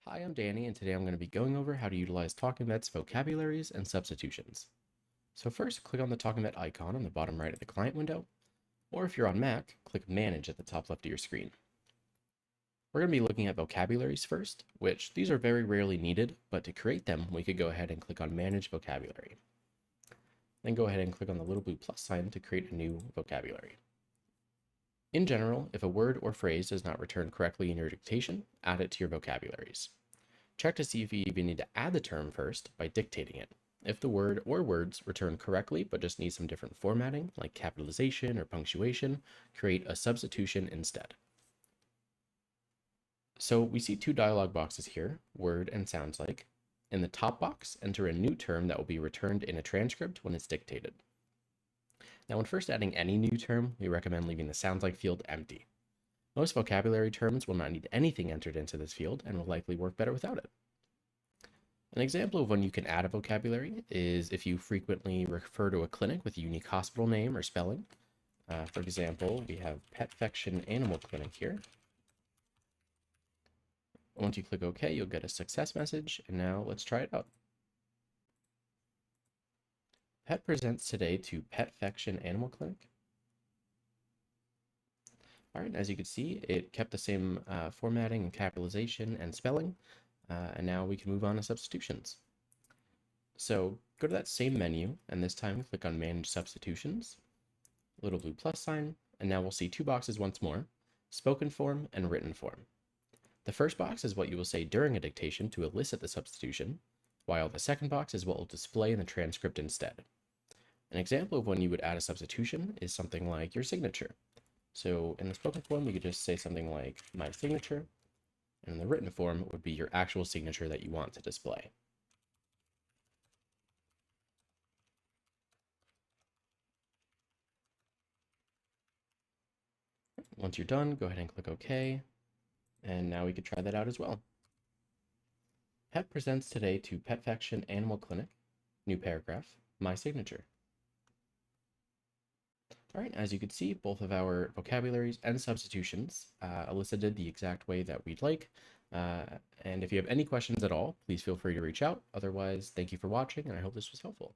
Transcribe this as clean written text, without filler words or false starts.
Hi, I'm Danny, and today I'm going to be going over how to utilize Talkingvet's vocabularies and substitutions. So first, click on the Talkingvet icon on the bottom right of the client window, or if you're on Mac, click Manage at the top left of your screen. We're going to be looking at vocabularies first, which these are very rarely needed, but to create them, we could go ahead and click on Manage Vocabulary. Then go ahead and click on the little blue plus sign to create a new vocabulary. In general, if a word or phrase does not return correctly in your dictation, add it to your vocabularies. Check to see if you even need to add the term first by dictating it. If the word or words return correctly but just need some different formatting, like capitalization or punctuation, create a substitution instead. So we see two dialog boxes here, word and sounds like. In the top box, enter a new term that will be returned in a transcript when it's dictated. Now, when first adding any new term, we recommend leaving the sounds like field empty. Most vocabulary terms will not need anything entered into this field and will likely work better without it. An example of when you can add a vocabulary is if you frequently refer to a clinic with a unique hospital name or spelling. For example, we have Petfection Animal Clinic here. Once you click OK, you'll get a success message, and now let's try it out. Pet presents today to Petfection Animal Clinic. All right, as you can see, it kept the same formatting and capitalization and spelling, and now we can move on to substitutions. So go to that same menu, and this time click on Manage Substitutions, little blue plus sign, and now we'll see two boxes once more, spoken form and written form. The first box is what you will say during a dictation to elicit the substitution, while the second box is what will display in the transcript instead. An example of when you would add a substitution is something like your signature. So in the spoken form, you could just say something like my signature, and in the written form would be your actual signature that you want to display. Once you're done, go ahead and click OK, and now we could try that out as well. Pet presents today to Petfection Animal Clinic, new paragraph, my signature. All right, as you can see, both of our vocabularies and substitutions elicited the exact way that we'd like. And if you have any questions at all, please feel free to reach out. Otherwise, thank you for watching, and I hope this was helpful.